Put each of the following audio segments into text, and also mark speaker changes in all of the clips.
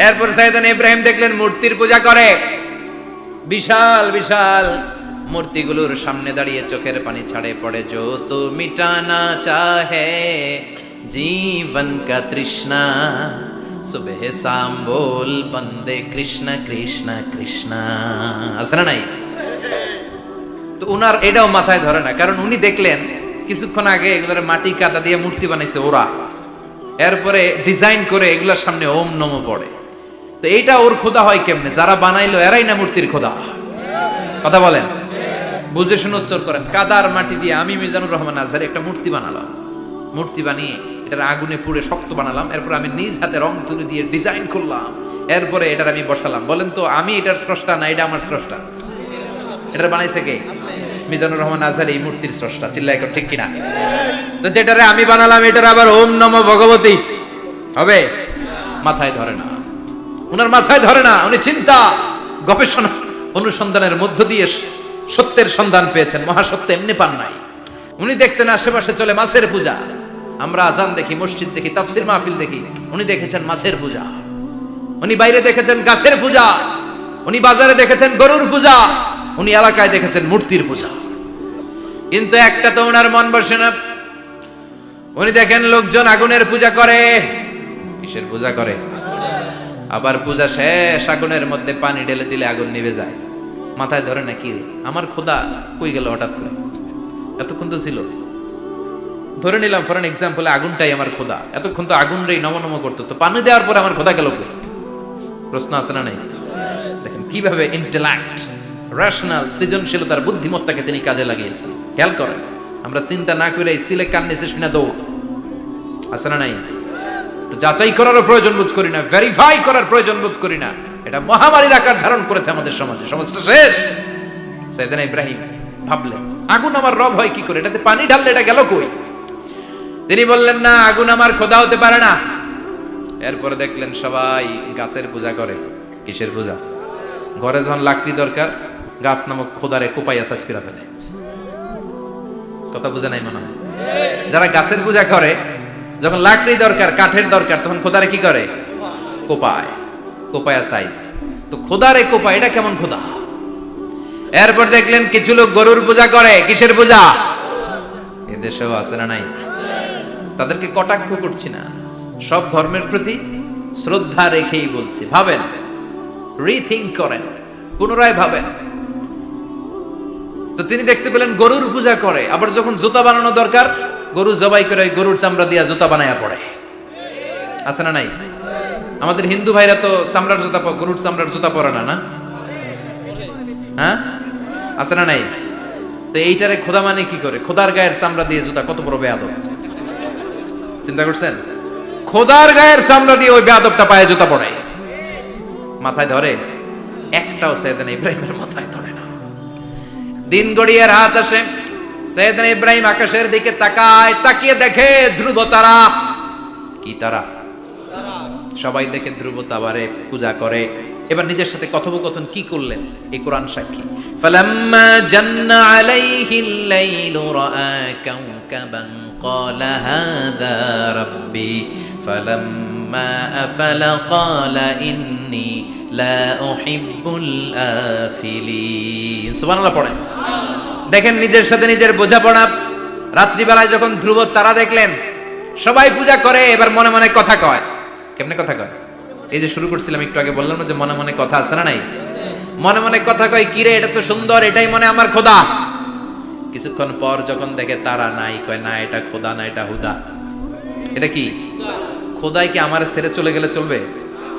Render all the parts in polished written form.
Speaker 1: এরপর সাইয়েদনা ইব্রাহিম দেখলেন মূর্তির পূজা করে, বিশাল বিশাল মূর্তিগুলোর সামনে দাঁড়িয়ে চোখের পানি ছাড়ে পড়ে। जो तो मिटाना चाहे जीवन का तृष्णा सुबह शाम बोल बंदे कृष्ण कृष्ण कृष्ण। আছে না নাই? তো উনার এটাও মাথায় ধরে না, কারণ উনি দেখলেন কিছুক্ষণ আগে এগুলোর মাটি কাদা দিয়ে মূর্তি বানাইছে ওরা, এরপরে ডিজাইন করে এগুলোর সামনে ওম নমো পড়ে। তো এইটা ওর খোদা হয় কেমনে? যারা বানাইলো এরাই না মূর্তির খোদা। কথা বলেন, বুঝে শুনে উচ্চারণ করেন। কাদার মাটি দিয়ে আমি মিজানুর রহমান আজহারি একটা মূর্তি বানালাম, মূর্তি বানিয়ে এটার আগুনে পুড়ে শক্ত বানালাম, এরপর আমি নিজ হাতে রং তুলি দিয়ে ডিজাইন করলাম, এরপরে এটার আমি বসালাম। বলেন তো আমি এটার স্রষ্টা না এটা আমার স্রষ্টা? এটার বানাইছে কে? মিজানুর রহমান আজহারি এই মূর্তির স্রষ্টা। চিল্লায় এখন ঠিক কিনা? তো যেটারে আমি বানালাম এটার আবার ওম নমো ভগবতী হবে? মাথায় ধরে না, উনার মাথায় ধরে না। উনি চিন্তা গবেষণা অনুসন্ধানের মধ্য দিয়ে সত্যের সন্ধান পেয়েছেন, মহাসত্য এমনি পান নাই। উনি দেখতেন আশেপাশে চলে মাছের পূজা, আমরা আজান দেখি, মসজিদ দেখি, তাফসির মাহফিল দেখি, উনি দেখেছেন মাছের পূজা। উনি বাইরে দেখেছেন গাছের পূজা, উনি বাজারে দেখেছেন গরুর পূজা, উনি এলাকায় দেখেছেন মূর্তির পূজা। কিন্তু একটা তো ওনার মন বসে না। উনি দেখেন লোকজন আগুনের পূজা করে। কিসের পূজা করে? আবার পূজা শেষ আগুনের মধ্যে পানি ঢেলে দিলে আগুন নিভে যায়। মাথায় ধরে না কি রে, আমার খোদা কই গেল হঠাৎ করে? এতক্ষণ তো ছিল। ধরে নিলাম ফর এক্সাম্পল আগুনটাই আমার খোদা, এতক্ষণ তো আগুন রে নম নম করতো, তো পানি দেওয়ার পরে আমার খোদা গেল কই? প্রশ্ন আছে না নাই? দেখেন কিভাবে ইন্টেলেক্ট, রেশনাল, সৃজনশীলতার বুদ্ধিমত্তাকে তিনি কাজে লাগিয়েছেন। খেয়াল করেন, আমরা চিন্তা না করে সিলে কান নিচে শুনে দৌড়। আছে না নাই? যাচাই করারও প্রয়োজন বোধ করি না, ভেরিফাই করার প্রয়োজন বোধ করি না। এটা মহামারীর আকার ধারণ করেছে আমাদের সমাজে, সমাজটা শেষ। সাইয়েদনা ইব্রাহিম ভাবলেন আগুন আমার রব হয় কি করে? এটাতে পানি ঢাললে এটা গেল কই? তিনি বললেন না, আগুন আমার খোদা হতে পারে না। এরপরে দেখলেন সবাই গাছের পূজা করে। কিসের পূজা? ঘরে যখন লাকড়ি দরকার, গাছ নামক খোদারে কোপাইয়া সাজ করে ফেলে। কথা বুঝে নাই মনে হয়? যারা গাছের পূজা করে, যখন লাকড়ি দরকার, কাঠের দরকার, তখন খোদারে কি করে? কোপায়, কোপায়া সাইজ। তো খোদারে কোপায়, এটা কেমন খোদা? এরপর দেখলেন কিছু লোক গরুর পূজা করে। কিসের পূজা? এদেশেও আছে না নাই? তাদেরকে কটাক্ষ করছি না, সব ধর্মের প্রতি শ্রদ্ধা রেখেই বলছি। ভাবেন, রিথিঙ্ক করেন, পুনরায় ভাবেন। তো তিনি দেখতে পেলেন গরুর পূজা করে, আবার যখন জুতা বানানো দরকার, গরু জবাই করে গরুর চামড়া দিয়া জুতা বানায়া পড়ে। আছে না নাই? আমাদের হিন্দু ভাইরা তো চামড়ার জুতা, গরুর চামড়ার জুতা পরে না, না? হ্যাঁ, আছে না নাই? তো এইটারে খোদা মানে কি করে? খোদার গায়ের চামড়া দিয়ে জুতা, কত বড় বেয়াদব! চিন্তা করছেন? খোদার গায়ের চামড়া দিয়ে ওই বেয়াদবটা পায়ে জুতা পড়ে। মাথায় ধরে? একটাও সাইয়েদনা ইব্রাহিমের মাথায় ধরে না। দিন গড়িয়ে রাত আসে, সাইয়েদনা ইব্রাহিম আকাশের দিকে তাকায়, তাকিয়ে দেখে ধ্রুব তারা। কি তারা? সবাই দেখে ধ্রুব তারারে পূজা করে। এবার নিজের সাথে কথোপকথন কি করলেন এই কোরআন সাক্ষী। ফালাম্মা জান্না আলাইহিল লাইলু রাআ কাওকাবান ক্বালা হাযা রাব্বি ফালাম্মা আফালা ক্বালা ইন্নী লা উহিব্বুল আফিলিন। সুবহানাল্লাহ পড়েন। দেখেন নিজের সাথে নিজের বোঝাপড়া। রাত্রিবেলায় যখন ধ্রুব তারা দেখলেন, সবাই পূজা করে, এবার মনে মনে কথা কয়। কেমনে কথা কয়? এই যে শুরু করছিলাম একটু আগে, বললাম না যে মনে মনে কথা আছে না নাই? মনে মনে কথা কয়, কিরে এটা তো সুন্দর, এটাই মনে আমার খোদা। কিছুক্ষণ পর যখন দেখে তারা নাই, কয় না এটা খোদা না, এটা হুদা। এটা কি? খোদাই কি আমার ছেড়ে চলে গেলে চলবে?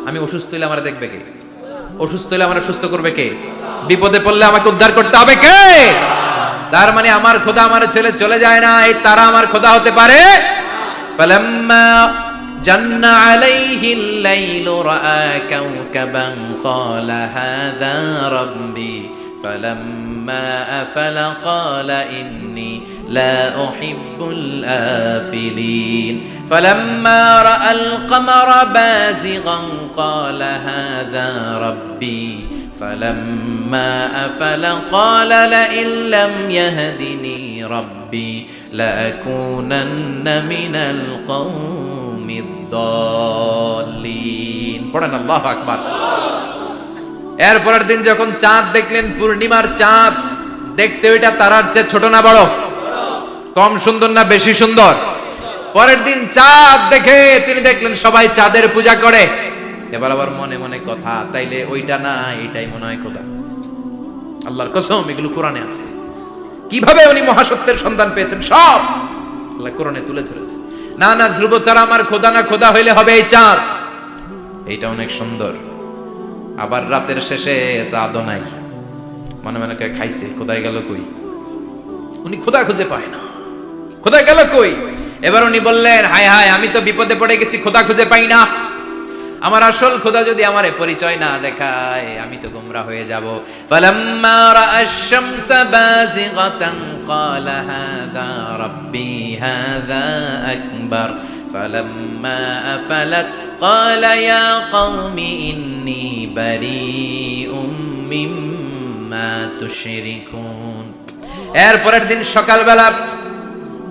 Speaker 1: আমি অসুস্থ হইলে আমার দেখবে কে? অসুস্থ হইলে আমার সুস্থ করবে কে? বিপদে পড়লে আমাকে উদ্ধার করতে হবে কে? তার মানে আমার খোদা আমার ছেলে চলে যায় না, এই তারা আমার খোদা হতে পারে? ফালাম্মা জান্না আলাইহিল লাইলু রাআ কাওকাবান ক্বালা হাযা রাব্বি ফালাম্মা আফালা ক্বালা ইন্নী লা উহিব্বুল আফিলিন ফালাম্মা রাআল কমারা বাযিগান ক্বালা হাযা রাব্বি فلما أفل قال لئن لم يهدني ربي لأكونن من القوم الضالين পড়েন আল্লাহু আকবার। এরপরের দিন যখন চাঁদ দেখলেন, পূর্ণিমার চাঁদ, দেখতে ওইটা তারার চেয়ে ছোট না বড়? কম সুন্দর না বেশি সুন্দর? পরের দিন চাঁদ দেখে তিনি দেখলেন সবাই চাঁদের পূজা করে। এবার আবার মনে মনে কথা, তাইলে ওইটা না এটাই মনে হয় খোদা। আল্লাহর কসম, এগুলো কোরআনে আছে। কিভাবে উনি মহাসত্যের সন্ধান পেয়েছেন সব আল্লাহ কোরআনে তুলে ধরেছে। না না, ধ্রুব তারা আমার খোদা না, খোদা হইলে হবে এই চাঁদ। এইটা অনেক সুন্দর। আবার রাতের শেষে চাঁদও নাই, মনে মনে কে খাইছে, খোদাই গেল কই? উনি খোদা খুঁজে পায় না, খোদা গেল কই? এবার উনি বললেন, হায় হায়, আমি তো বিপদে পড়ে গেছি, খোদা খুঁজে পাই না। আমার আসল খোদা যদি আমারে পরিচয় না দেখায়, আমি তো গোমরা হয়ে যাব। ফালাম্মা রাআশ শামসা বাযিগাতান ক্বালা হাযা রাব্বি হাযা আকবার ফালাম্মা আফালাত ক্বালা ইয়া কওমি ইন্নী বারীউম মিম্মা তুশরিকুন। এরপরের দিন সকালবেলা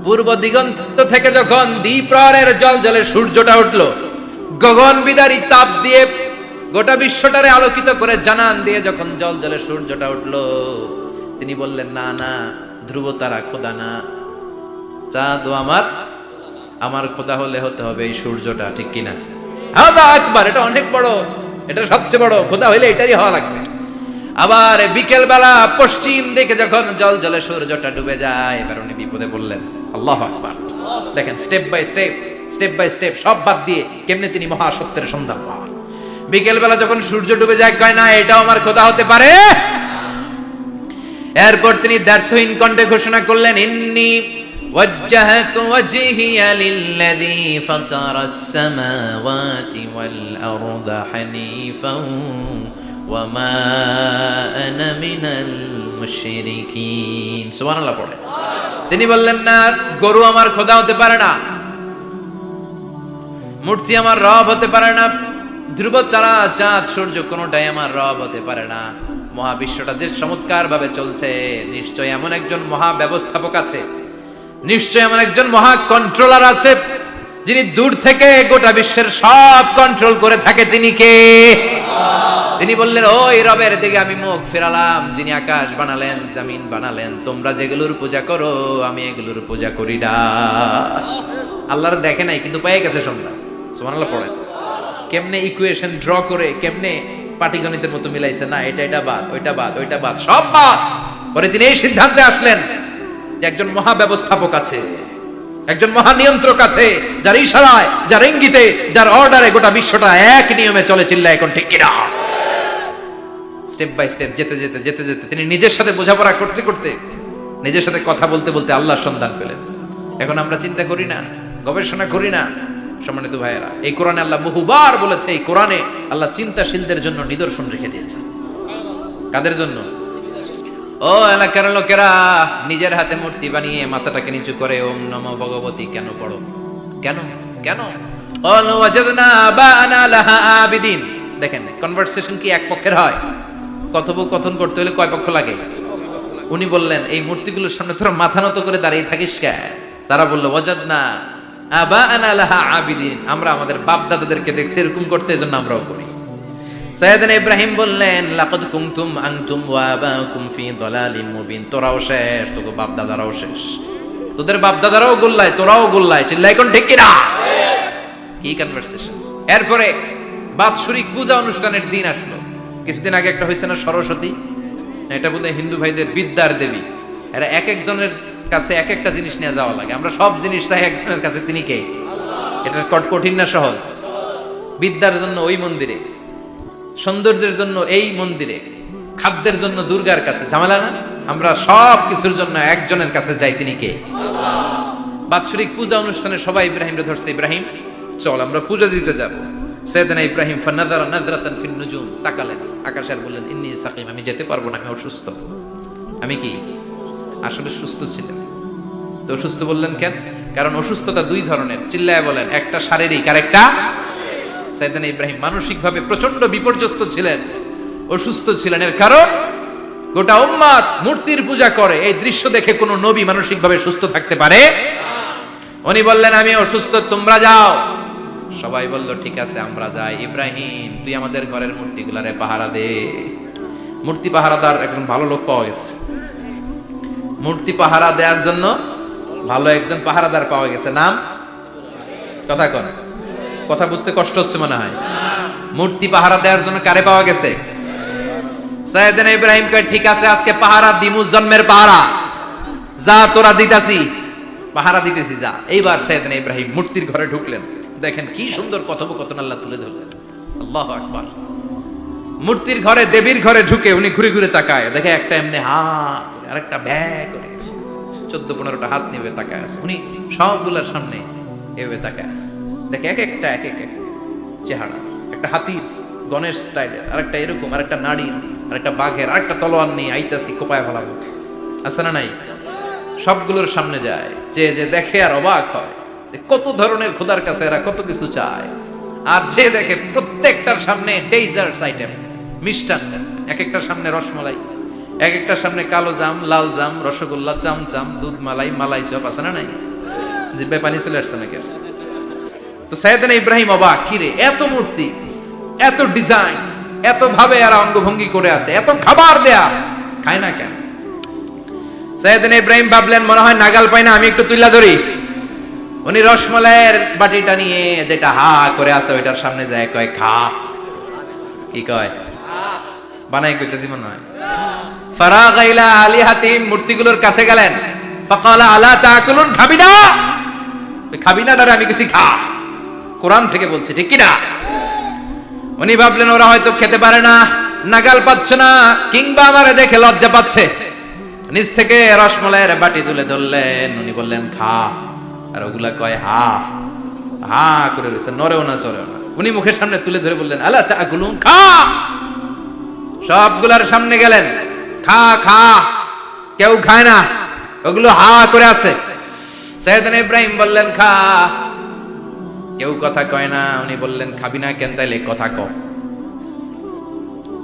Speaker 1: পূর্ব দিগন্ত থেকে যখন দ্বিপ্রহরের জ্বলজ্বলে সূর্যটা উঠলো, গগন বিদারী তাপ দিয়ে গোটা বিশ্বটারে আলোকিত করে জানান দিয়ে যখন জ্বলজ্বলে সূর্যটা উঠলো, তিনি বললেন, না না, ধ্রুব তারা খোদা না, চাঁদও আমার খোদা হলে হতে হবে এই সূর্যটা, ঠিক কিনা? হাদা আকবার, এটা অনেক বড়, এটা সবচেয়ে বড়, খোদা হইলে এটারই হওয়া লাগবে। আবার বিকেল বেলা পশ্চিম দিকে যখন জ্বলজ্বলে সূর্যটা ডুবে যায়, এবার উনি বিপদে বললেন, আল্লাহু আকবার। দেখেন, স্টেপ বাই স্টেপ সব বাদ দিয়ে কেমনে তিনি মহাসত্যের সন্ধান পান। বিকেল বেলা যখন সূর্য ডুবে যায়, কয় না, এটাও আমার খোদা হতে পারে। এরপর তিনি দ্ব্যর্থহীন কণ্ঠে ঘোষণা করলেন, ইন্নী ওয়াজ্জাহতু ওয়াজহিয়া লিল্লাযী ফাতারাস সামাওয়াতি ওয়াল আরদা হানিফান ওয়া মা আনা মিনাল মুশরিকিন। সুবহানাল্লাহ পড়ে। তিনি বললেন, না, গরু আমার খোদা হতে পারে না, মূর্তি আমার রব হতে পারে না, ধ্রুব তারা, চাঁদ, সূর্য কোনোটাই আমার রব হতে পারে না। মহাবিশ্বটা যে চমৎকার ভাবে চলছে, নিশ্চয় এমন একজন মহা ব্যবস্থাপক আছে, নিশ্চয় এমন একজন মহা কন্ট্রোলার আছে, যিনি দূর থেকে গোটা বিশ্বের সব কন্ট্রোল করে থাকে। তিনি কে? তিনি বললেন, ওই রবের দিকে আমি মুখ ফেরালাম, যিনি আকাশ বানালেন, জমিন বানালেন। তোমরা যেগুলোর পূজা করো, আমি এগুলোর পূজা করি না। আল্লাহর দেখে নাই, কিন্তু পেয়ে গেছে সন্ধ্যা। সুবহানাল্লাহ পড়েন। কেমনে ইকুয়েশন ড্র করে, কেমনে পাটিগণিতের মতো মিলাইছে, না এটা বাদ, ওইটা বাদ, ওইটা বাদ, সব বাদ। পরে তিনি এই সিদ্ধান্তে আসলেন যে একজন মহা ব্যবস্থাপক আছে, একজন মহা নিয়ন্ত্রক আছে, যার ইশারায়, যার ইঙ্গিতে, যার অর্ডারে গোটা বিশ্বটা এক নিয়মে চলে। চিল্লায় এখন ঠিক কিনা? স্টেপ বাই স্টেপ যেতে তিনি নিজের সাথে বোঝাপড়া করতে করতে, নিজের সাথে কথা বলতে বলতে আল্লাহর সন্ধান পেলেন। এখন আমরা চিন্তা করি না, গবেষণা করি না। সম্মানিত ভাইয়েরা, এই কোরআনে আল্লাহ বহুবার বলেছে, এই কোরআনে আল্লাহ চিন্তাশীলদের জন্য নিদর্শন রেখে দিয়েছে। কাদের জন্য? ও এলাকার লোকেরা, নিজের হাতে মূর্তি বানিয়ে মাথাটাকে নিচু করে ওম নমো ভগবতী কেন পড়ো? কেন কেন? ক্বালু ওয়াজাদনা আবানা লাহা আবিদিন। দেখেন, কনভারসেশন কি এক পক্ষের হয়? কথোপকথন করতে হলে কয় পক্ষ লাগে? উনি বললেন, এই মূর্তিগুলোর সামনে তোরা মাথা নত করে দাঁড়িয়ে থাকিস কেন? তারা বলল, ওয়াজাদনা আবানা লাহা আবিদিন, আমরা আমাদের বাপ দাদাদেরকে দেখছি এরকম করতে, এজন্য আমরাও করি। সাইয়েদনা ইব্রাহিম বললেন, লাকাদ কুনতুম আনতুম ওয়া আবাকুম ফি দালালিম মুবিন। তোরাও শেষ, তোকে বাপ দাদারাও শেষ, তোদের বাপ দাদারাও গোল্লায়, তোরাও গোল্লায়। চিল্লাই কোন ঠিক কিনা? কি কনভারসেশন! এরপরে বাৎসরিক পূজা অনুষ্ঠানের দিন আসলো। কিছুদিন আগে একটা হয়েছে না, সরস্বতী? এটা বোধহয় হিন্দু ভাইদের বিদ্যার দেবী। এরা এক একজনের কাছে এক একটা জিনিস নিয়ে যাওয়া লাগে। আমরা সব জিনিস চাই একজনের কাছে, তিনি কে? এটা কঠিন না সহজ? বিদ্যার জন্য ওই মন্দিরে, সৌন্দর্যের জন্য এই মন্দিরে, খাদ্যের জন্য দুর্গার কাছে। ঝামেলা না? আমরা সব কিছুর জন্য একজনের কাছে যাই, তিনি কে? বাৎসরিক পূজা অনুষ্ঠানে সবাই ইব্রাহিমরে ধরছে, ইব্রাহিম চল আমরা পূজা দিতে যাব। সাইয়েদনা ইব্রাহিম ফানাযারা নাযরাতান ফিন নুজুম, তাকালেন আকাশে আর বললেন, ইন্নী সাকিম, আমি যেতে পারবো না, আমি অসুস্থ। আমি কি আসলে সুস্থ ছিলেন? তো অসুস্থ বললেন কেন? কারণ অসুস্থতা দুই ধরনের। চিল্লায় বলেন, একটা শারীরিক আর একটা। সাইয়েদনা ইব্রাহিম মানসিকভাবে প্রচন্ড বিপর্যস্ত ছিলেন, অসুস্থ ছিলেন। এর কারণ গোটা উম্মাত মূর্তির পূজা করে, এই দৃশ্য দেখে কোনো নবী মানসিকভাবে সুস্থ থাকতে পারে? উনি বললেন, আমি অসুস্থ, তোমরা যাও, সবাই বলল ঠিক আছে আমরা যাই। ইব্রাহিম তুই আমাদের ঘরের মূর্তিগুলারে পাহারা দে। মূর্তি পাহারাদার একজন ভালো লোক পাওয়া গেছে, মূর্তি পাহারা দেওয়ার জন্য ভালো একজন পাহারাদার পাওয়া গেছে। নাম কথা কন, কথা বুঝতে কষ্ট হচ্ছে মনে হয়। মূর্তি পাহারা দেওয়ার জন্য কারে পাওয়া গেছে? সাইয়েদনা ইব্রাহিম কয় ঠিক আছে আজকে পাহারা দিমু, জন্মের পাহারা, যা তোরা দিতাছি, পাহারা দিতেছি যা। এইবার সাইয়েদনা ইব্রাহিম মূর্তির ঘরে ঢুকলেন। দেখেন কি সুন্দর কথোপকথন আল্লাহ তুলে ধরলেন। আল্লাহু আকবার। মূর্তির ঘরে, দেবীর ঘরে ঢুকে উনি ঘুরে ঘুরে তাকায়, দেখে একটা এমনি হা করে, আরেকটা ব্যা করে, 14-15টা হাত নিয়ে তাকায় আছে। উনি সবগুলোর সামনে এভাবে তাকায় আছে, দেখে এক একটা এক এক চেহারা, একটা হাতির গণেশ স্টাইলের, আরেকটা এরকম, আরেকটা নারীর, আরেকটা বাঘের, আরেকটা তলোয়ার নিয়ে আইতাছি কোপায় ফেলাবো, আছে না নাই? সবগুলোর সামনে যায়, যে যে দেখে আর অবাক হয় কত ধরনের খোদার কাছে এরা কত কিছু চায়। আর যে দেখে প্রত্যেকটার সামনে ডেজার্টস আইটেম, মিষ্টান্ন, এক একটার সামনে রসমালাই, এক একটার সামনে কালো জাম, লাল জাম, রসগোল্লা, চামচাম, দুধ মালাই, মালাই চপ, আছে না নাই? জিব্বে পানি চলে আসছে নাকি? তো সাইয়েদনা ইব্রাহিম অবাক, কিরে এত মূর্তি, এত ডিজাইন, এত ভাবে এরা অঙ্গভঙ্গি করে আছে, এত খাবার দেয়া, খায় না কেন? সাইয়েদনা ইব্রাহিম ভাবলেন মনে হয় নাগাল পাই না, আমি একটু তুইলা ধরি। উনি রসমালাইয়ের বাটিটা নিয়ে যেটা হা করে আছে ওইটার সামনে যায়, কয় খা। কি কয়? বানাই কইতেছি মনে হয়। ফারাগা ইলা আলিহাতিম, মূর্তিগুলোর কাছে গেলেন। ফাকালা আলা তাকুলুন, খাবি না? খাবি না ডারে আমি কিছু খা, কোরআন থেকে বলছে, ঠিক কি না? উনি ভাবলেন ওরা হয়তো খেতে পারে না, নাগাল পাচ্ছে না, কিংবা আমারে দেখে লজ্জা পাচ্ছে। নিচ থেকে রসমালাইয়ের বাটি তুলে ধরলেন, উনি বললেন খা। আর ওগুলা কয় হা হা করে রয়েছে, নরেও না চরেও না। উনি মুখের সামনে তুলে ধরে বললেন আলা তাকুলুন, খা। সবগুলার সামনে গেলেন, খা খা। কেউ খায় না, ওগুলো হা করে আছে। সাইয়েদনা ইব্রাহিম বললেন খা। কেউ কথা কয় না। উনি বললেন খাবি না কেন? তাইলে কথা ক।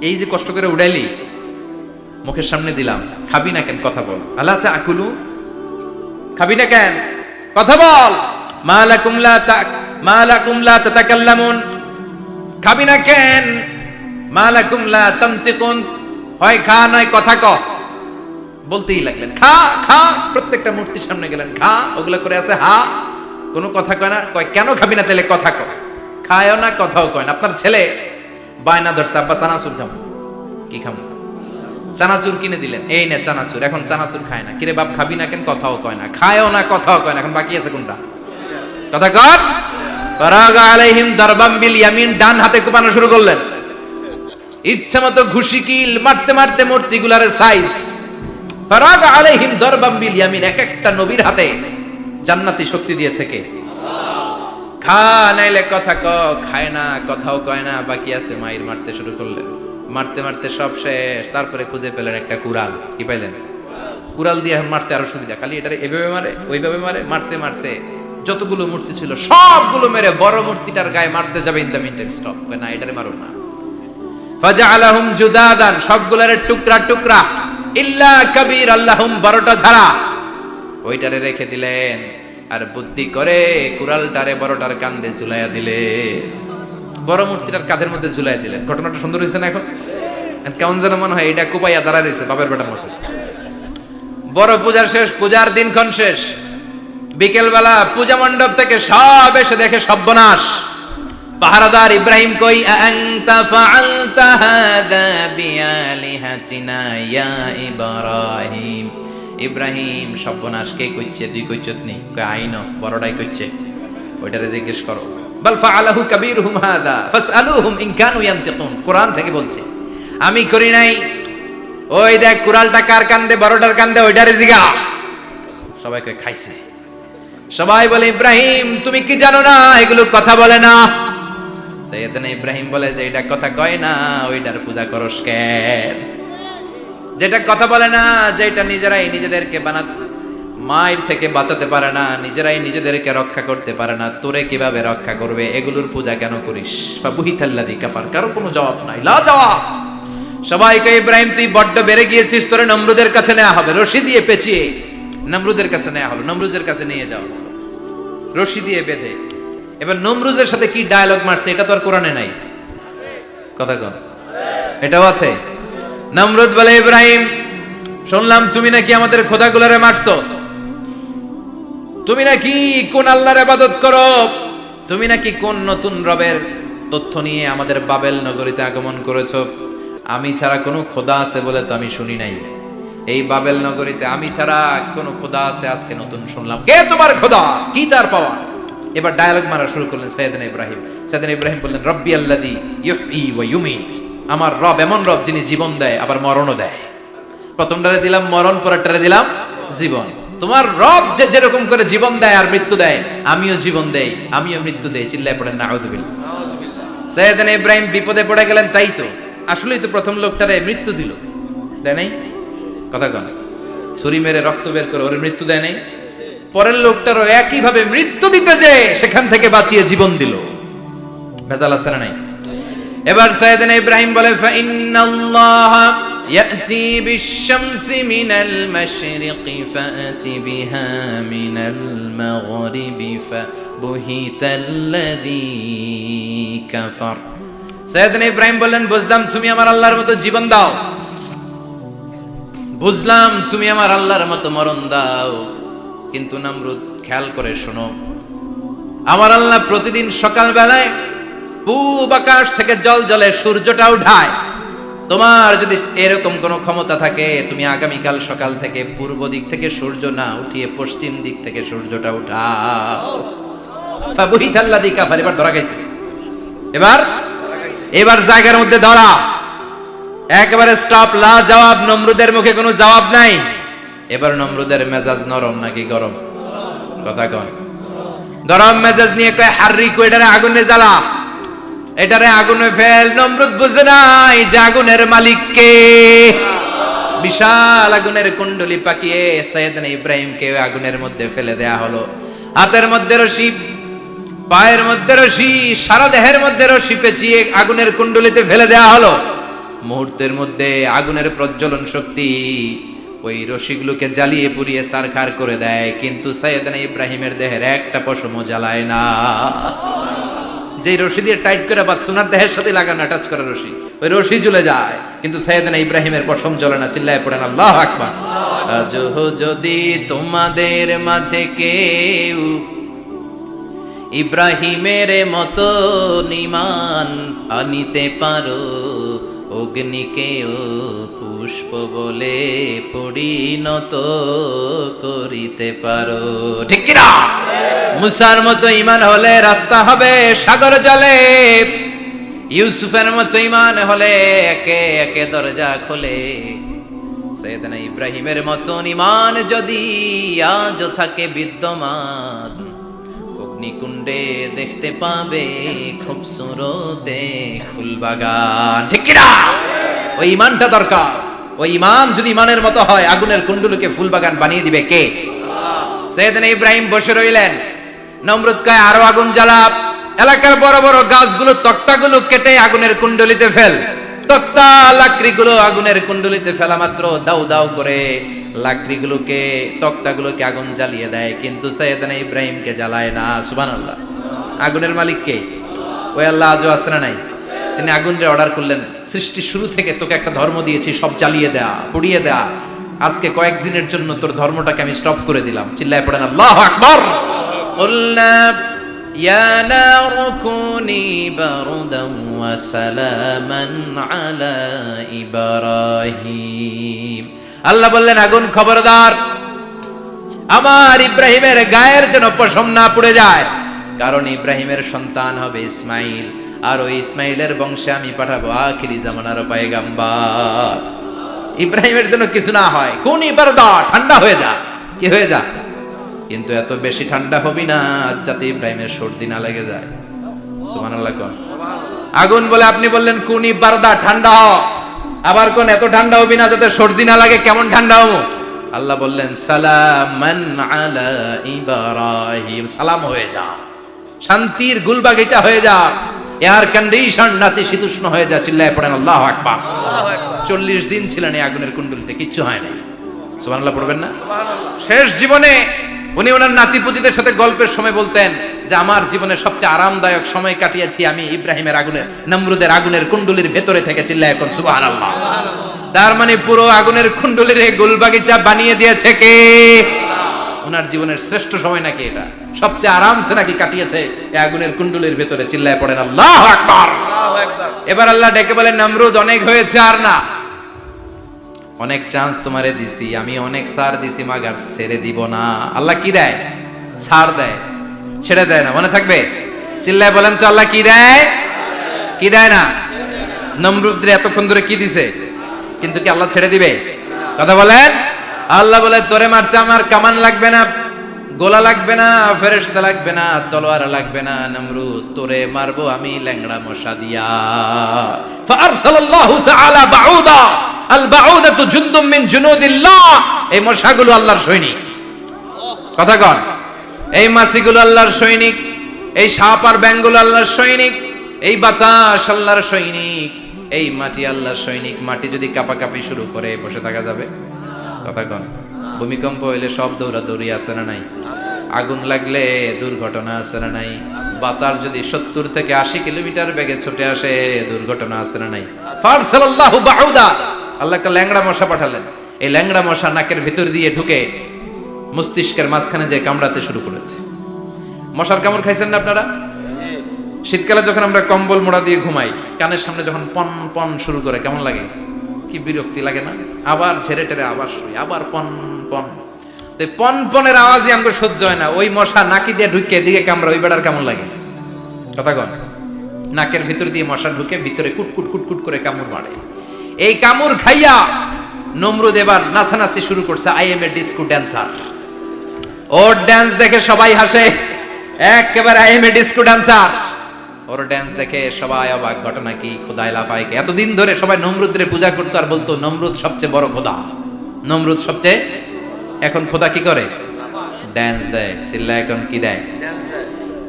Speaker 1: এই যে কষ্ট করে উড়াইলি, মুখের সামনে দিলাম, খাবি না কেন? কথা বল। আলা তাকুলু, খাবি না কেন? কথা বল। মা লাকুম লা তাতাকাল্লামুন, খাবি না কেন? মা লাকুম লা তানতিকুন, হয় খা নয় কথা ক। বলতেই লাগলেন খা খা। প্রত্যেকটা মূর্তির সামনে গেলেন, খা। ওগুলা করে আছে হা, কোনো কথা কয় না। কয় কেন খাবি না? তাহলে কথা ক। খায়ও না, কথাও কয় না। আপনার ছেলে বায়না ধরছে, আব্বা চানাচুর খাবো। কি খাবো? চানাচুর কিনে দিলেন, এই নে চানাচুর। এখন চানাচুর খায় না। কিরে বাপ খাবি না কেন? কথাও কয় না। খায়ও না, কথাও কয় না। এখন বাকি আছে কোনটা? কথা কর। ফারাগা আলাইহিম দারবাম বিল ইয়ামিন, ডান হাতে কোপানো শুরু করলেন। ইচ্ছা মতো ঘুষি কিল মারতে মারতে মূর্তিগুলার সাইজ। ফারাগা আলাইহিম দারবাম বিল ইয়ামিন, এক একটা নবীর হাতে জান্নাতি শক্তি দিয়েছে কে? খা নাইলে কথা ক। খায় না, কথাও কয় না, বাকি আছে। মাইর মারতে শুরু করলেন। মারতে মারতে সব শেষ। তারপরে খুঁজে পেলেন একটা কুড়াল। কি পাইলেন? কুড়াল দিয়ে মারতে আরো সুবিধা। খালি এটারে এভাবে মারে, ওইভাবে মারে। মারতে মারতে যতগুলো মূর্তি ছিল সবগুলো মেরে বড় মূর্তিটার গায়ে মারতে যাবে, in the meantime stop, না এটারে মারো না। ফাজআলাহুম জুদাদান, সবগুলোরে টুকরা টুকরা। ইল্লা কাবীর আল্লাহুম, 12টা ছাড়া ওইটারে রেখে দিলেন। আর বুদ্ধি করে কুড়ালটারে বড়টার কাঁধে ঝুলাইয়া দিলে, বড় মূর্তিটার কাঁধের মধ্যে ঝুলাই দিলেন। ঘটনাটা সুন্দর হয়েছে না? এখন কেমন যেন মনে হয় এটা কোপাইয়া দাঁড়া রয়েছে বাপের বেটার মতো। বড় পূজার শেষ, পূজার দিনক্ষণ শেষ। বিকেল বেলা পূজা মণ্ডপ থেকে সব এসে দেখে সর্বনাশ। পাহারাদার ইব্রাহিম কই, আনতা ফাআলতা হাযা বিআলিহাতিনা ইয়া ইব্রাহিম। ইব্রাহিম সর্বনাশ কে কইছে? তুই কইছত নি? কই আইনো, বড়টাই কইছে। ওইটারে জিজ্ঞেস করো। বাল ফাআলাহু কাবীরুহুম হাযা ফাসআলুহুম ইন কানু ইয়ানতিকুন, কোরআন থেকে বলছে, আমি করি নাই। ওই দেখ কুড়ালটা কার কান্দে? বড়টার কান্দে, ওইটারে জিগা। সবাই কই খাইছে। সবাই বলে ইব্রাহিম তুমি কি জানো না এগুলো কথা বলে না? সাইয়েদনা ইব্রাহিম বলে যে এটা কথা কয় না, ওইটার পূজা করস কেন? যেটা কথা বলে না, যেটা নিজেরাই নিজেদেরকে মায়ের থেকে বাঁচাতে পারে না, নিজেরাই নিজেদেরকে রক্ষা করতে পারে না, তোরে কিভাবে রক্ষা করবে? এগুলোর পূজা কেন করিস? ফাবুহিতাল্লাযী কাফার, কারো কোনো জবাব নাই, লা জবাব। সবাইকে ইব্রাহিম তুই বড্ড বেড়ে গিয়েছিস, তোরে নমরুদের কাছে নেওয়া হবে, রশি দিয়ে পেঁচিয়ে নমরুদের কাছে নেওয়া হলো। নমরুদের কাছে নিয়ে যাও, রশি দিয়ে বেঁধে এবার নমরুজের সাথে কি ডায়লগ মারছে এটা তো আর কোরআনে নাই, কথা কন, এটাও আছে। নমরুদ বলে, ইব্রাহিম শুনলাম তুমি নাকি আমাদের খোদাগুলোরে মারছো, তুমি নাকি কোন আল্লাহর ইবাদত করো, তুমি নাকি কোন নতুন রবের তথ্য নিয়ে আমাদের বাবেল নগরীতে আগমন করেছো। আমি ছাড়া কোনো খোদা আছে বলে তো আমি শুনি নাই, এই বাবেল নগরীতে আমি ছাড়া কোনো খোদা আছে আজকে নতুন শুনলাম। কে তোমার খোদা, কি তার পাওয়া? এবার ডায়ালগ মারা শুরু করলেন সাইয়েদনা ইব্রাহিম। সাইয়েদনা ইব্রাহিম বললেন, রব্বি আল্লাযী ইউহয়ী ওয়া ইউমীত, আমার রব এমন রব যিনি জীবন দেয় আবার মরণও দেয়। প্রথমটারে দিলাম মরণ, পরেরটারে দিলাম জীবন। তোমার রব যে যেরকম করে জীবন দেয় আর মৃত্যু দেয়, আমিও জীবন দেই, আমিও মৃত্যু দেই। চিল্লায় পড়েন নাউযুবিল্লাহ। সাইয়েদনা ইব্রাহিম বিপদে পড়ে গেলেন, তাই তো আসলেই তো প্রথম লোকটারে মৃত্যু দিল, দেয় নাই, কথা কন, ছুরি মেরে রক্ত বের করে ওর মৃত্যু দেয় নাই। পরের লোকটারও একই ভাবে মৃত্যু দিতে যে সেখান থেকে বাঁচিয়ে জীবন দিল। ভেজাল আছে না নাই? এবার সাইয়েদনা ইব্রাহিম বলে, ফাইন্নাল্লাহা ইয়াতি বিশ-শামসি মিনাল মাশরিকি ফাআতি বিহা মিনাল মাগরিবি ফাবুহিতাল্লাযী কাফার। সাইয়েদনা ইব্রাহিম বললেন, বুঝলাম তুমি আমার আল্লাহর মতো জীবন দাও, বুঝলাম তুমি আমার আল্লাহর মতো মরণ দাও, কিন্তু নমরুদ খেয়াল করে শোনো, আমার আল্লাহ প্রতিদিন সকাল বেলায় পূব আকাশ থেকে জল জলে সূর্যটা উঠায়। তোমার যদি এরকম কোনো ক্ষমতা থাকে, তুমি আগামীকাল সকাল থেকে পূর্ব দিক থেকে সূর্য না উঠিয়ে পশ্চিম দিক থেকে সূর্যটা উঠাও। ফাবুহিতাল্লাযী কাফার। এবার ধরা গেছে, এবার জায়গার মধ্যে ধরা, একেবারে স্টপ, লা জবাব। নমরুদের মুখে কোনো জবাব নাই। এবার নমরুদের মেজাজ নরম নাকি গরম, কথা কন। গরম মেজাজ নিয়ে কয়, হাররিকু, এটারে আগুনে জ্বালা, এটারে আগুনে ফেল। নমরুদ বুঝে নাই যে আগুনের মালিক কে। বিশাল আগুনের কুণ্ডলি পাকিয়ে সাইয়েদনা ইব্রাহিমকে আগুনের মধ্যে ফেলে দেয়া হলো। হাতের মধ্যে রশি, পায়ের মধ্যে রশি, সারা দেহের মধ্যে রশি পেঁচিয়ে আগুনের কুণ্ডলিতে ফেলে দেয়া হলো। মুহূর্তের মধ্যে আগুনের প্রজ্বলন শক্তি ওই রশিগুলোকে জ্বালিয়ে পুড়িয়ে ছারখার করে দেয়, কিন্তু সাইয়েদনা ইব্রাহিমের দেহের একটা পশমও জ্বালায় না। যে রশি দিয়ে টাইট করে বাঁধছে, ওনার দেহের সাথে লাগানো টাচ করা রশি, ওই রশি জ্বলে যায়, কিন্তু সাইয়েদনা ইব্রাহিমের পশম জ্বলে না। চিল্লায় পড়েন আল্লাহু আকবার। আজও যদি তোমাদের মাঝে কেউ ইব্রাহিমের মতো ঈমান আনিতে পারো, অগ্নিকেও পুষ্প বলে পরিণত করিতে পারো, ঠিক কি না? মুসার মতো ঈমান হলে রাস্তা হবে সাগর জলে, ইউসুফের মতো ঈমান হলে একে একে দরজা খোলে। সাইয়েদনা ইব্রাহিমের মতো ঈমান যদি আজও থাকে বিদ্যমান, অগ্নিকুণ্ডে দেখতে পাবে খুবসুরত ফুল বাগান, ঠিক কি না? ওই ঈমানটা দরকার। ওই ঈমান যদি ঈমানের মতো হয়, আগুনের কুণ্ডুলকে ফুল বাগান বানিয়ে দিবে কে? সাইয়েদনা ইব্রাহিম বসে রইলেন। নমরুদ কয়, আরো আগুন জ্বালা, এলাকার বড় বড় গাছগুলো, তক্তাগুলো কেটে আগুনের কুণ্ডলিতে ফেল। তক্তা লাকড়িগুলো আগুনের কুণ্ডলিতে ফেলা মাত্র দাউ দাউ করে লাকড়িগুলোকে, তক্তাগুলোকে আগুন জ্বালিয়ে দেয়, কিন্তু সাইয়েদনা ইব্রাহিমকে জ্বালায় না। সুবহানাল্লাহ। আগুনের মালিক কে? ওই আল্লাহ আজও আছে না নাই? তিনি আগুনরে অর্ডার করলেন, সৃষ্টির শুরু থেকে তোকে একটা ধর্ম দিয়েছি, সব জ্বালিয়ে দেয়া, পুড়িয়ে দেয়া, আজকে কয়েকদিনের জন্য তোর ধর্মটাকে আমি স্টপ করে দিলাম। চিল্লায় পড়েন আল্লাহু আকবার। কুলনা ইয়া নারু কুনি বারদান ওয়া সালামান আলা ইব্রাহিম। আল্লাহ বললেন, আগুন খবরদার, আমার ইব্রাহিমের গায়ের যেন পশম না পুড়ে যায়, কারণ ইব্রাহিমের সন্তান হবে ইসমাইল, আর ওই ইসমাইলের বংশে আমি পাঠাবো আখিরি জামানার পয়গাম্বর। ইব্রাহিমের জন্য কিছু না হয়, কোন ইবারদা, ঠান্ডা হয়ে যা, কি হয়ে যা, কিন্তু এত বেশি ঠান্ডা হবি না যাতে ইব্রাহিমের সর্দি না লেগে যায়। সুবহানাল্লাহ। কোন আগুন বলে আপনি বললেন কোন ইবারদা, ঠান্ডা হ, আবার কোন এত ঠান্ডা হবি না যাতে সর্দি না লাগে, কেমন ঠান্ডা হবো? আল্লাহ বললেন, সালামান আলা ইব্রাহিম, সালাম হয়ে যা, শান্তির গুলবাগিচা হয়ে যা, এয়ার কন্ডিশন নাতিশীতোষ্ণ হয়ে যা। চিল্লায় পড়েন আল্লাহু আকবার। 40 দিন ছিলেন এই আগুনের কুণ্ডলিতে, কিচ্ছু হয় নাই। সুবহানাল্লাহ পড়বেন না? শেষ জীবনে উনি ওনার নাতিপুতিদের সাথে গল্পের সময় বলতেন যে আমার জীবনে সবচেয়ে আরামদায়ক সময় কাটিয়েছি আমি ইব্রাহিমের আগুনের, নমরুদের আগুনের কুণ্ডুলির ভেতরে থেকে। চিল্লায় এখন সুবহানাল্লাহ। তার মানে পুরো আগুনের কুণ্ডুলির গোলবাগিচা বানিয়ে দিয়েছে কে? ওনার জীবনের শ্রেষ্ঠ সময় নাকি এটা, সবচেয়ে আরামসে নাকি কাটিয়েছে এই আগুনের কুণ্ডুলির ভেতরে। চিল্লায় পড়েন আল্লাহু আকবার। এবার আল্লাহ ডেকে বলেন, নমরুদ অনেক হয়েছে, আর না, অনেক চান্স তোমারে দিছি আমি, অনেক ছাড় দিছি, মাগার ছেড়ে দিব না। আল্লাহ কি দেয়? ছাড় দেয়, ছেড়ে দেয় না। মনে থাকবে? চিল্লায় বলেন তো, আল্লাহ কি দেয়? কি দেয় না? নমরুদরে এতক্ষণ ধরে কি দিছে, কিন্তু কি আল্লাহ ছেড়ে দিবে? কথা বলেন। আল্লাহ বলে, তোরে মারতে আমার কামান লাগবে না, গোলা লাগবে না, ফেরেশতা লাগবে না, তলোয়ার লাগবে না, নমরুদ তোরে মারবো আমি ল্যাংড়া মশা দিয়া। ফাআরসালাল্লাহু তাআলা বাউদা, আল বাউদাতু জুনদুম মিন জুনুদিল্লাহ। এই মশাগুলো আল্লাহর সৈনিক। কথা কন। এই মাছিগুলো আল্লাহর সৈনিক, এই সাপ আর ব্যাঙগুলো আল্লাহর সৈনিক, এই বাতাস আল্লাহর সৈনিক, এই মাটি আল্লাহর সৈনিক। মাটি যদি কাঁপাকাঁপি শুরু করে বসে থাকা যাবে? কথা কন। ভূমিকম্প হইলে সব দৌড়াদৌড়ি আছে না নাই? আগুন লাগলে দুর্ঘটনা আছে না নাই? বাতাস যদি 70 থেকে 80 কিলোমিটার বেগে ছুটে আসে, দুর্ঘটনা আছে না নাই? ফারসালাল্লাহু বাউদা, আল্লাহ একটা ল্যাংড়া মশা পাঠালেন। এই ল্যাংড়া মশা নাকের ভিতর দিয়ে ঢুকে মস্তিষ্কের মাঝখানে যে কামড়াতে শুরু করেছে। মশার কামড় খাইছেন না আপনারা? শীতকালে যখন আমরা কম্বল মোড়া দিয়ে ঘুমাই, কানের সামনে যখন পন পন শুরু করে কেমন লাগে? কি বিরক্তি লাগে না? আবার ছেড়ে টেরে আবার শুই, আবার পন পন। পন পনের আওয়াজই আমাকে সহ্য হয় না। ওই মশা নাকি দিয়ে ঢুকে দিকে কামড়া, ওই বেড়ার কেমন লাগে? কথা কন। নাকের ভিতর দিয়ে মশা ঢুকে ভিতরে কুটকুট কুটকুট করে কামড় মারে। এই কামড় খাইয়া নমরুদ এবার নাচানাচি শুরু করছে। I M A disco dancer. Or dance দেখে সবাই হাসে, একেবারে I M A disco dancer. Or dance দেখে সবাই অবাক। ঘটনা কি? খোদাই লাফাইকে। এতদিন ধরে সবাই নমরুদের পূজা করতো আর বলতো নমরুদ সবচেয়ে বড় খোদা, নমরুদ সবচেয়ে। এখন খোদা কি করে? ড্যান্স দেয়। চিল্লা এখন কি দেয়?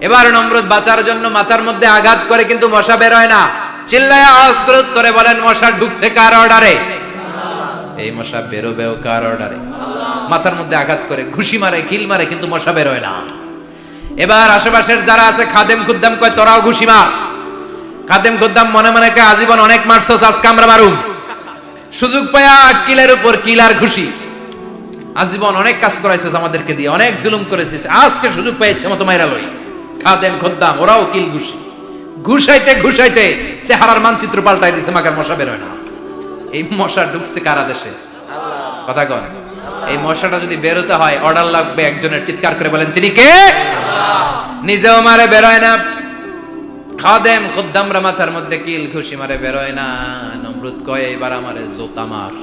Speaker 1: এবার নমরুদ বাঁচার জন্য মাথার মধ্যে আঘাত করে, কিন্তু মশা বের হয় না। চিল্লায় আওয়াজ করে উত্তরে বলেন, মশা ঢুকছে কার অর্ডারে? এই মশা বেরোবেও কার অর্ডারে? মাথার মধ্যে আঘাত করে ঘুষি মারে, কিল মারে, কিন্তু মশা বের হয় না। এবার আশেপাশের যারা আছে খাদেম খুদ্দাম কয়, তোরাও ঘুষি মার। খাদেম খুদ্দাম মনে মনে কয়, আজীবন অনেক মারছস, আজকে আমরা মারুম। সুযোগ পায়া কিলের উপর কিল আর ঘুষি। আজীবন অনেক কাজ করাইছস আমাদেরকে দিয়ে, অনেক জুলুম করেছিস, আজকে সুযোগ পাইছে মতো মাইরা লই। খাদেম খুদ্দাম ওরাও কিল ঘুষি। ঘুষাইতে ঘুষাইতে চেহারার মানচিত্র পাল্টাই দিছে, মাগার মশা বের হয় না। এই মশা ঢুকছে কারা দেশে? কথা কন। এই মশাটা যদি বেরোতে হয়, অর্ডার লাগবে একজনের। চিৎকার করে বলেন, তিনি কে? নিজেও মারে, বেরোয় না। খাদেম খুদ্দামরা মাথার মধ্যে কিল ঘুষি মারে, বেরোয় না। নমরুদ কয়, এবার আমারে জুতা মার।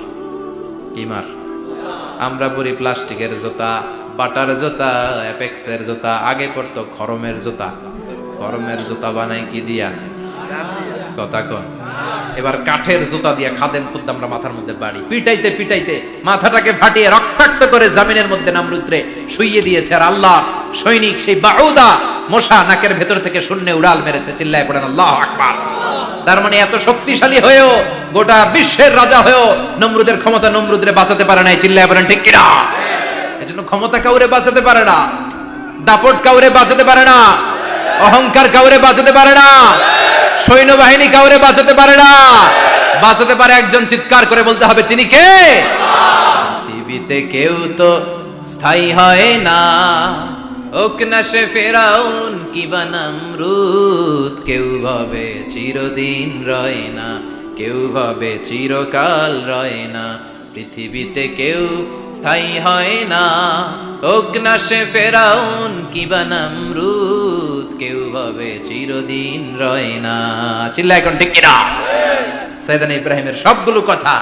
Speaker 1: কি মার? আমরা পরি প্লাস্টিকের জুতা, বাটার জুতা, অ্যাপেক্সের জুতা। আগে পড়তো খরমের জুতা। খরমের জুতা বানাই কি দিয়া? কথা কন। এবার কাঠের জুতা দিয়া খাদেম খুদ্দামরা মাথার মধ্যে বাড়ি। পিটাইতে পিটাইতে মাথাটাকে ফাটিয়ে রক্তাক্ত করে জামিনের মধ্যে নমরুদরে শুইয়ে দিয়েছে। আর আল্লাহ সৈনিক সেই বাউদা মশা নাকের ভেতর থেকে শূন্যে উড়াল মেরেছে। চিল্লায় পড়েন আল্লাহু আকবার। তার মানে এত শক্তিশালী হয়েও, গোটা বিশ্বের রাজা হয়েও নমরুদের ক্ষমতা নমরুদরে বাঁচাতে পারে নাই। চিল্লায় পড়েন ঠিক কিনা? এজন্য ক্ষমতা কাউরে বাঁচাতে পারে না, দাপট কাউরে বাঁচাতে পারে না, অহংকার কাউরে বাঁচাতে পারে না, সৈন্যবাহিনী কাউরে বাঁচাতে পারে না। বাঁচাতে পারে একজন। চিৎকার করে বলতে হবে, তিনি কে? পৃথিবীতে কেউ তো স্থায়ী হয় না, ওক না সে ফেরাউন কিবা নমরুদ। কেউ ভাবে চিরদিন রয় না, কেউ ভাবে চিরকাল রয় না। পৃথিবীতে কেউ স্থায়ী হয় না, ওক না সে ফেরাউন কিবা নমরুদ। কেউ ভাবে চিরদিন রয় না। চিল্লা এখন ঠিক কিনা? সাইয়েদনা ইব্রাহিমের সবগুলো কথা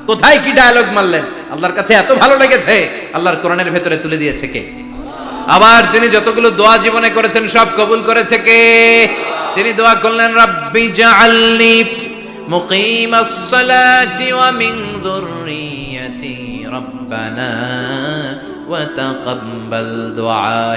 Speaker 1: কোথায় কি ডায়লগ মারলেন, আল্লাহর কাছে এত ভালো লেগেছে, আল্লাহর কোরআনের ভেতরে তুলে দিয়েছে কে? আবার তিনি যতগুলো দোয়া জীবনে করেছেন সব কবুল করেছে কে? তিনি দোয়া করলেন, রাব্বি জাআলনি মুকিমাস সালাতি ওয়া মিন যুররিয়াতি রাব্বানা ওয়া তাকাব্বাল দুআ।